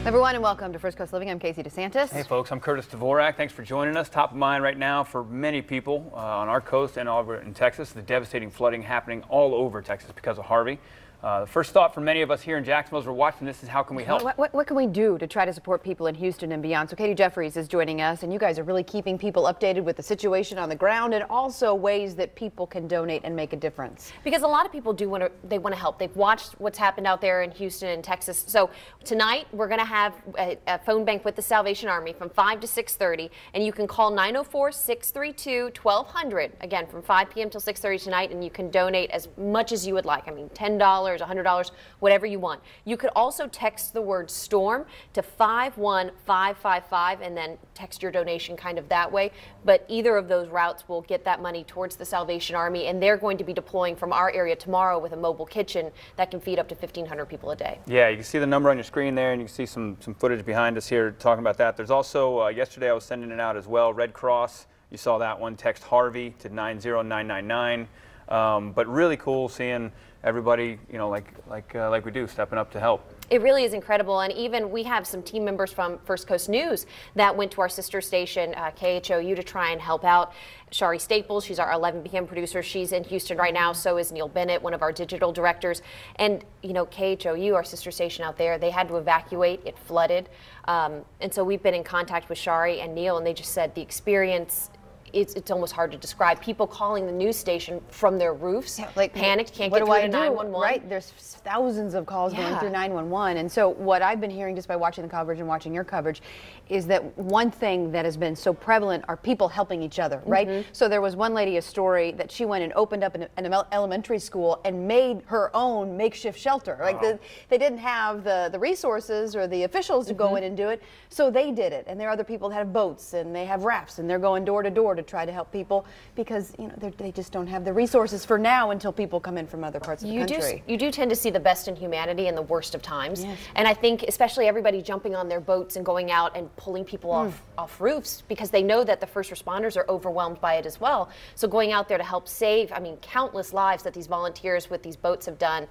Everyone, and welcome to First Coast Living. I'm Casey DeSantis. Hey folks, I'm Curtis Dvorak. Thanks for joining us. Top of mind right now for many people on our coast and all over in Texas, the devastating flooding happening all over Texas because of Harvey. The first thought for many of us here in Jacksonville as we're watching this is how can we help? What can we do to try to support people in Houston and beyond? So Katie Jeffries is joining us, and you guys are really keeping people updated with the situation on the ground and also ways that people can donate and make a difference. Because a lot of people do want to help. They've watched what's happened out there in Houston and Texas. So tonight we're going to have a phone bank with the Salvation Army from 5 to 6:30, and you can call 904-632-1200 again from 5 p.m. till 6:30 tonight, and you can donate as much as you would like. I mean, $10, $100, whatever you want. You could also text the word storm to 51555 and then text your donation kind of that way. But either of those routes will get that money towards the Salvation Army, and they're going to be deploying from our area tomorrow with a mobile kitchen that can feed up to 1,500 people a day. Yeah, you can see the number on your screen there, and you can see some footage behind us here talking about that. There's also, yesterday I was sending it out as well, Red Cross. You saw that one. Text Harvey to 90999. But really cool seeing everybody, you know, like we do, stepping up to help. It really is incredible, and even we have some team members from First Coast News that went to our sister station, KHOU, to try and help out. Shari Staples, she's our 11 p.m. producer. She's in Houston right now. So is Neil Bennett, one of our digital directors. And, you know, KHOU, our sister station out there, they had to evacuate. It flooded. And so we've been in contact with Shari and Neil, and they just said the experience, it's almost hard to describe. People calling the news station from their roofs, like panicked, can't get through to 911. Right, there's thousands of calls going through 911. And so what I've been hearing just by watching the coverage and watching your coverage is that one thing that has been so prevalent are people helping each other, right? So there was one lady, a story that she went and opened up an elementary school and made her own makeshift shelter. Like they didn't have the resources or the officials to go in and do it, so they did it. And there are other people that have boats and they have rafts and they're going door to door to try to help people because, you know, they just don't have the resources for now until people come in from other parts of the country. You do tend to see the best in humanity in the worst of times. Yes. And I think especially everybody jumping on their boats and going out and pulling people off roofs because they know that the first responders are overwhelmed by it as well. So going out there to help save, I mean, countless lives that these volunteers with these boats have done,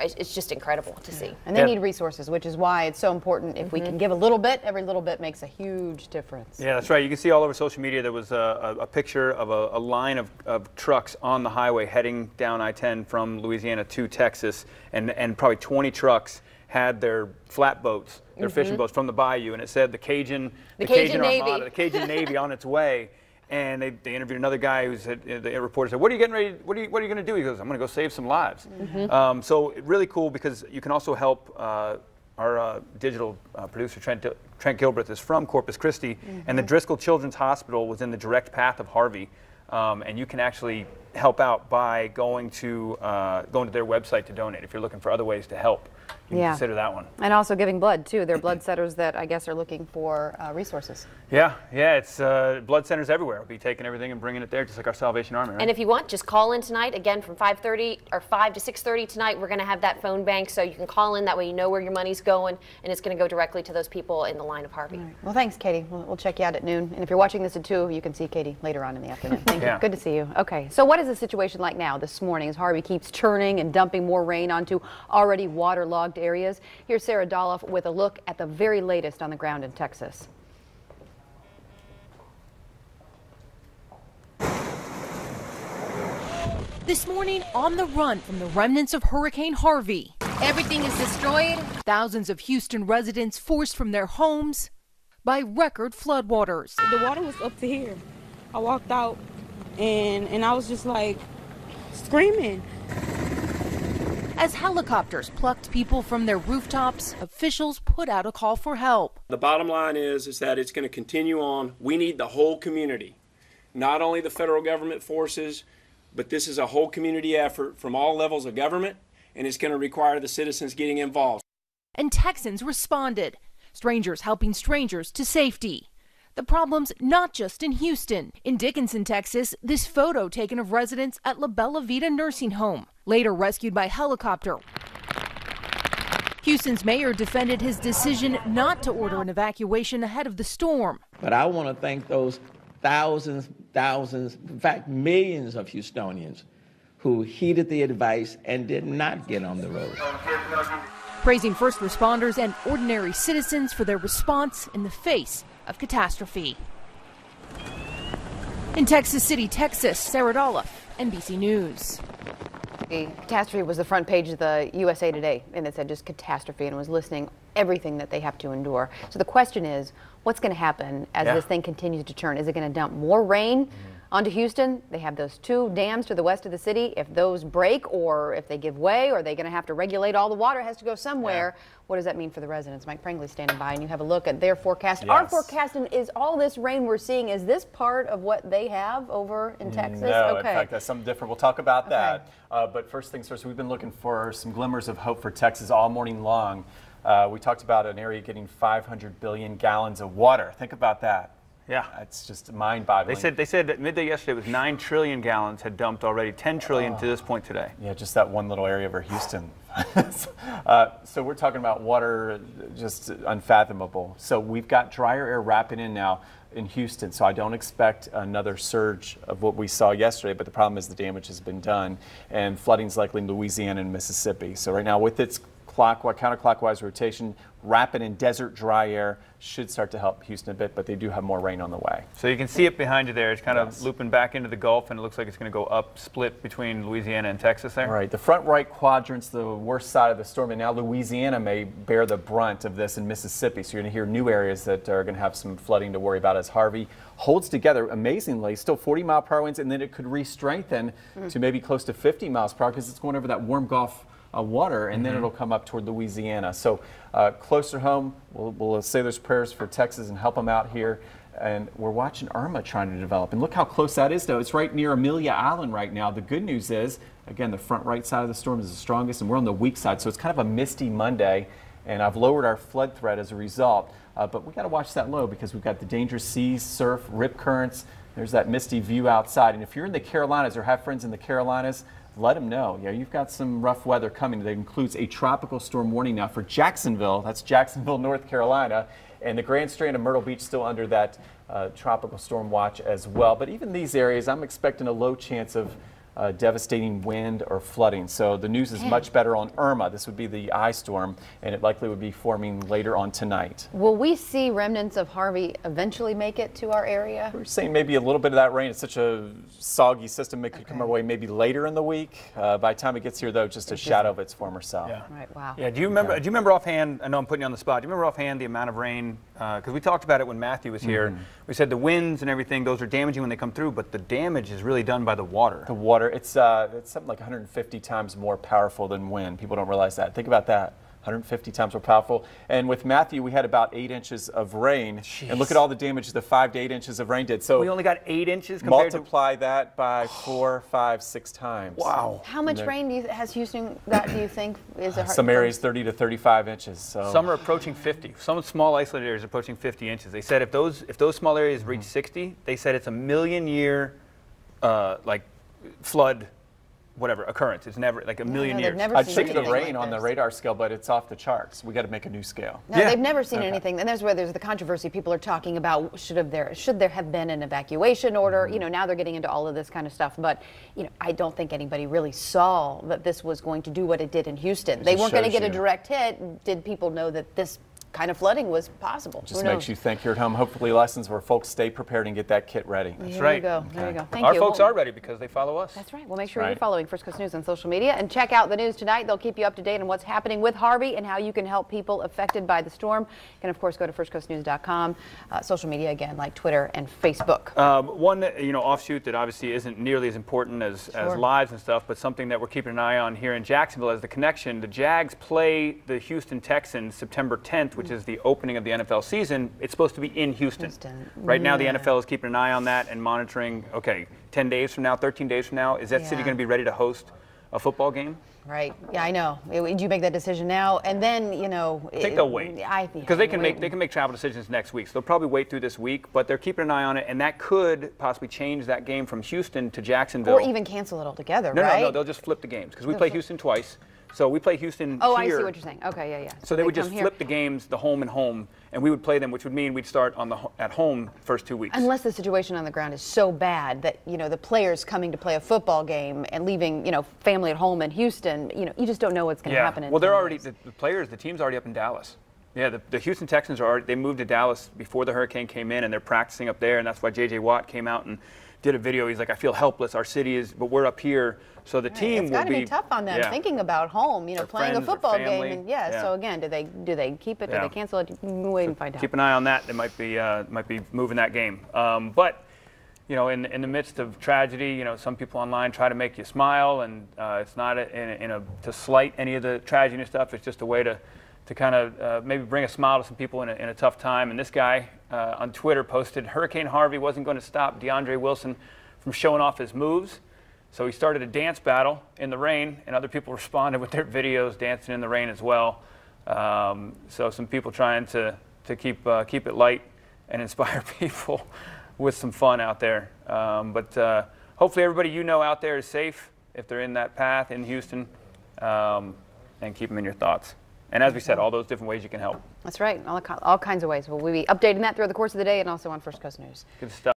it's just incredible to see. And they need resources, which is why it's so important if we can give a little bit. Every little bit makes a huge difference. Yeah, that's right. You can see all over social media there was a picture of a line of trucks on the highway heading down I-10 from Louisiana to Texas, and probably 20 trucks had their flat boats, their fishing boats from the bayou, and it said the Cajun Navy. Armada, the Cajun Navy on its way. And they interviewed another guy who said, the reporter said, "What are you getting ready? What are you going to do?" He goes, "I'm going to go save some lives." So really cool because you can also help. Our digital producer Trent Gilbreth is from Corpus Christi, and the Driscoll Children's Hospital was in the direct path of Harvey, and you can actually help out by going to their website to donate. If you're looking for other ways to help, you can consider that one. And also giving blood too. They're blood centers that I guess are looking for resources. Yeah, it's blood centers everywhere. We'll be taking everything and bringing it there, just like our Salvation Army. Right? And if you want, just call in tonight again from 5:30 or 5 to 6:30 tonight. We're going to have that phone bank, so you can call in. That way, you know where your money's going, and it's going to go directly to those people in the line of Harvey. Right. Well, thanks, Katie. We'll check you out at noon. And if you're watching this at 2, you can see Katie later on in the afternoon. Thank you. Good to see you. Okay, so what is the situation like now this morning as Harvey keeps churning and dumping more rain onto already waterlogged areas? Here's Sarah Doloff with a look at the very latest on the ground in Texas. This morning, on the run from the remnants of Hurricane Harvey. Everything is destroyed. Thousands of Houston residents forced from their homes by record floodwaters. The water was up to here. I walked out and I was just like screaming. As helicopters plucked people from their rooftops, officials put out a call for help. The bottom line is that it's going to continue on. We need the whole community, not only the federal government forces, but this is a whole community effort from all levels of government, and it's going to require the citizens getting involved. And Texans responded, strangers helping strangers to safety. The problem's not just in Houston. In Dickinson, Texas, this photo taken of residents at La Bella Vita nursing home, later rescued by helicopter. Houston's mayor defended his decision not to order an evacuation ahead of the storm. But I want to thank those thousands, in fact, millions of Houstonians who heeded the advice and did not get on the road. praising first responders and ordinary citizens for their response in the face of catastrophe. In Texas City, Texas, Sarah Dolph, NBC News. The catastrophe was the front page of the USA Today, and it said just catastrophe, and was listing everything that they have to endure. So the question is, what's going to happen as this thing continues to turn? Is it going to dump more rain onto Houston? They have those 2 dams to the west of the city. If those break, or if they give way, or are they going to have to regulate all the water? It has to go somewhere. What does that mean for the residents? Mike Prangley's standing by, and you have a look at their forecast. Our forecast is all this rain we're seeing. Is this part of what they have over in Texas? No, in fact, that's something different. We'll talk about that. But first things first, we've been looking for some glimmers of hope for Texas all morning long. We talked about an area getting 500 billion gallons of water. Think about that. Yeah, it's just mind-boggling. They said at midday yesterday it was 9 trillion gallons had dumped already, 10 trillion to this point today. Yeah, just that one little area over Houston. So we're talking about water just unfathomable. So we've got drier air wrapping in now in Houston. So I don't expect another surge of what we saw yesterday. But the problem is the damage has been done, and flooding's likely in Louisiana and Mississippi. So right now, with its counterclockwise rotation, rapid and desert dry air should start to help Houston a bit, but they do have more rain on the way. So you can see it behind you there. It's kind of looping back into the Gulf, and it looks like it's going to go up, split between Louisiana and Texas there. Right. The front right quadrant's the worst side of the storm, and now Louisiana may bear the brunt of this in Mississippi. So you're going to hear new areas that are going to have some flooding to worry about as Harvey holds together amazingly. Still 40-mile-per-hour winds, and then it could re-strengthen to maybe close to 50 miles per hour because it's going over that warm Gulf water, and then it'll come up toward Louisiana. So closer home, we'll say those prayers for Texas and help them out here. And we're watching Irma trying to develop. And look how close that is, though. It's right near Amelia Island right now. The good news is, again, the front right side of the storm is the strongest, and we're on the weak side. So it's kind of a misty Monday, and I've lowered our flood threat as a result. But we got to watch that low because we've got the dangerous seas, surf, rip currents. There's that misty view outside. And if you're in the Carolinas or have friends in the Carolinas, let them know. Yeah, you've got some rough weather coming. That includes a tropical storm warning now for Jacksonville. That's Jacksonville, North Carolina. And the Grand Strand of Myrtle Beach still under that tropical storm watch as well. But even these areas, I'm expecting a low chance of devastating wind or flooding. So the news is much better on Irma. This would be the eye storm, and it likely would be forming later on tonight. Will we see remnants of Harvey eventually make it to our area? We're saying maybe a little bit of that rain. It's such a soggy system. It could come our way maybe later in the week. By the time it gets here, though, just a shadow of its former self. Yeah. Right. Wow. Yeah. Do you remember offhand? I know I'm putting you on the spot. Do you remember offhand the amount of rain? Because we talked about it when Matthew was here. We said the winds and everything; those are damaging when they come through, but the damage is really done by the water. The water. It's something like 150 times more powerful than wind. People don't realize that. Think about that. 150 times more powerful. And with Matthew, we had about 8 inches of rain. Jeez. And look at all the damage the 5 to 8 inches of rain did. So we only got 8 inches compared multiply that by 4, 5, 6 times. Wow. How much rain has Houston got, do you think? Is it some areas 30 to 35 inches. So some are approaching 50. Some small isolated areas are approaching 50 inches. They said if those small areas reach 60, they said it's a million-year like flood occurrence. It's never like a million years. I'd check the rain on the radar scale, but it's off the charts. We got to make a new scale. No, they've never seen anything, and that's where there's the controversy. People are talking about should there have been an evacuation order? You know, now they're getting into all of this kind of stuff, but you know, I don't think anybody really saw that this was going to do what it did in Houston. They weren't going to get a direct hit. Did people know that this kind of flooding was possible? Just makes you think here at home. Hopefully lessons where folks stay prepared and get that kit ready. That's right. There you go. Thank you. Our folks are ready because they follow us. That's right. Well, make sure you're following First Coast News on social media and check out the news tonight. They'll keep you up to date on what's happening with Harvey and how you can help people affected by the storm. You can, of course, go to firstcoastnews.com. Social media, again, like Twitter and Facebook. One offshoot that obviously isn't nearly as important as lives and stuff, but something that we're keeping an eye on here in Jacksonville as the connection. The Jags play the Houston Texans September 10th, which is the opening of the NFL season. It's supposed to be in Houston. Right now the NFL is keeping an eye on that and monitoring, okay, 10 days from now, 13 days from now, is that city going to be ready to host a football game? Right. Yeah, I know. Would you make that decision now? And then, you know, I think they'll wait. Because they can make travel decisions next week. So they'll probably wait through this week, but they're keeping an eye on it, and that could possibly change that game from Houston to Jacksonville. Or even cancel it altogether, right? No, they'll just flip the games because we play Houston twice. So we play Houston Oh, here. I see what you're saying. Okay, yeah, yeah. So they would come just here. flip the games, the home and home, and we would play them, which would mean we'd start on at home first 2 weeks. Unless the situation on the ground is so bad that, you know, the players coming to play a football game and leaving, you know, family at home in Houston, you know, you just don't know what's going to happen. Well, they're already, the players, the team's already up in Dallas. Yeah, the Houston Texans they moved to Dallas before the hurricane came in, and they're practicing up there, and that's why J.J. Watt came out and did a video. He's like, I feel helpless. Our city is, but we're up here. So the team it's will got to be tough on them thinking about home, you know, playing a football game. And so again, do they keep it? Do they cancel it? Wait and find out. Keep an eye on that. They might be moving that game. But you know, in the midst of tragedy, you know, some people online try to make you smile, and it's not to slight any of the tragedy and stuff. It's just a way to kind of maybe bring a smile to some people in a tough time. And this guy on Twitter posted, Hurricane Harvey wasn't going to stop DeAndre Wilson from showing off his moves. So he started a dance battle in the rain, and other people responded with their videos dancing in the rain as well. So some people trying to keep it light and inspire people with some fun out there. But hopefully everybody you know out there is safe if they're in that path in Houston, and keep them in your thoughts. And as we said, all those different ways you can help. That's right, all kinds of ways. We'll be updating that throughout the course of the day and also on First Coast News. Good stuff.